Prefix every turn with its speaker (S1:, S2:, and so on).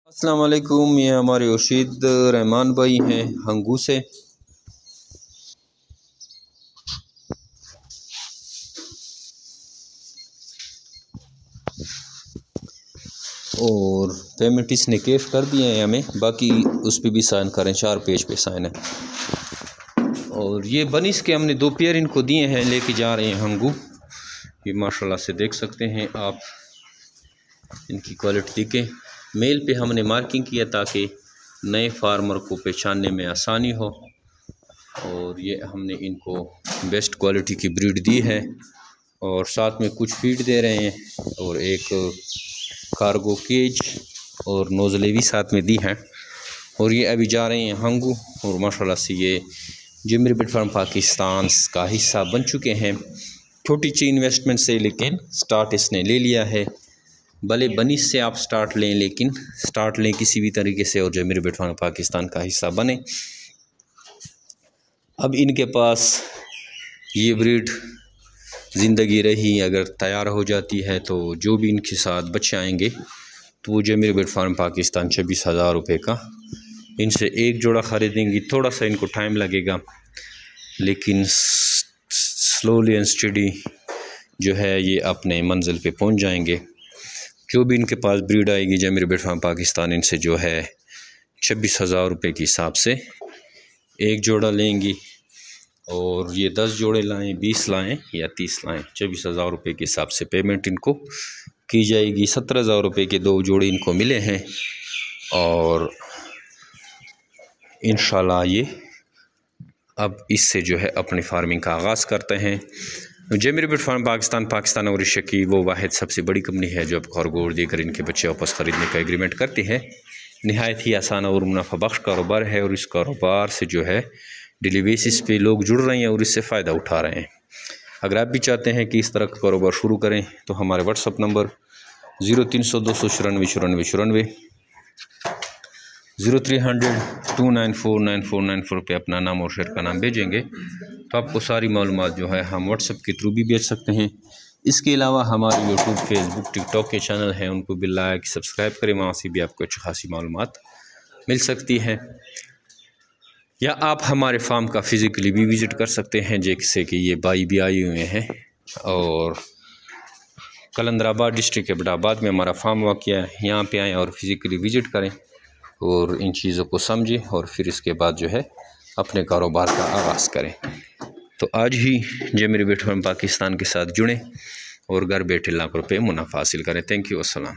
S1: अस्सलाम वालेकुम। ये हमारे उर्शीद रहमान भाई हैं हंगू से। और पेमेंट इसने कैश कर दिए हैं हमें, बाकी उस पर भी साइन करें, 4 पेज पे साइन है। और ये बनिस के हमने 2 पेयर इनको दिए हैं, लेके जा रहे हैं हंगू। ये माशाल्लाह से देख सकते हैं आप इनकी क्वालिटी देखें। मेल पे हमने मार्किंग किया ताकि नए फार्मर को पहचानने में आसानी हो। और ये हमने इनको बेस्ट क्वालिटी की ब्रीड दी है और साथ में कुछ फीड दे रहे हैं और एक कार्गो केज और नोज़लें भी साथ में दी हैं। और ये अभी जा रहे हैं हंगू। और माशाल्लाह से ये जिमरी बिट फार्म पाकिस्तान का हिस्सा बन चुके हैं। छोटी सी इन्वेस्टमेंट से लेकिन स्टार्ट इसने ले लिया है। भले बनिस से आप स्टार्ट लें, लेकिन स्टार्ट लें किसी भी तरीके से और जिमरी बिट फार्म पाकिस्तान का हिस्सा बने। अब इनके पास ये ब्रीड ज़िंदगी रही, अगर तैयार हो जाती है तो जो भी इनके साथ बच्चे आएंगे तो वो जिमरी बिट फार्म पाकिस्तान 26,000 रुपये का इनसे एक जोड़ा ख़रीदेंगी। थोड़ा सा इनको टाइम लगेगा, लेकिन स्लोली एंड स्टडी जो है ये अपने मंजिल पे पहुंच जाएंगे। जो भी इनके पास ब्रीड आएगी जिमरी बिट फार्म पाकिस्तान इनसे जो है 26,000 रुपये के हिसाब से एक जोड़ा लेंगी। और ये 10 जोड़े लाएं, 20 लाएं या 30 लाएं, 24,000 रुपये के हिसाब से पेमेंट इनको की जाएगी। 17,000 रुपये के 2 जोड़े इनको मिले हैं और इंशाल्लाह ये अब इससे जो है अपनी फार्मिंग का आगाज़ करते हैं। जिमरी बिट फार्म पाकिस्तान और एशिया की वो वाहिद सबसे बड़ी कंपनी है जो अब खरगोश देकर इनके बच्चे वापस ख़रीदने का एग्रीमेंट करती है। नहायत ही आसान और मुनाफा बख्श कारोबार है और इस कारोबार से जो है डेली बेसिस पे लोग जुड़ रहे हैं और इससे फ़ायदा उठा रहे हैं। अगर आप भी चाहते हैं कि इस तरह का कारोबार शुरू करें तो हमारे व्हाट्सअप नंबर 0300 294 94 0300 294 9494 पे अपना नाम और शहर का नाम भेजेंगे तो आपको सारी मालूमात जो है हम व्हाट्सअप के थ्रू भी भेज सकते हैं। इसके अलावा हमारे यूट्यूब, फेसबुक, टिकटॉक के चैनल हैं, उनको भी लाइक सब्सक्राइब करें, वहाँ से भी आपको अच्छी खासी मालूमात मिल सकती है। या आप हमारे फार्म का फ़िज़िकली भी विज़िट कर सकते हैं, जैसे कि ये भाई भी आए हुए हैं। और कलंदराबाद डिस्ट्रिक्ट के बटाबाद में हमारा फार्म वाक़या है, यहाँ पे आएँ और फ़िज़िकली विज़िट करें और इन चीज़ों को समझें और फिर इसके बाद जो है अपने कारोबार का आगाज़ करें। तो आज ही जिमरी बिट फार्म पाकिस्तान के साथ जुड़ें और घर बैठे लाख रुपये मुनाफा हासिल करें। Thank you. अस्सलाम।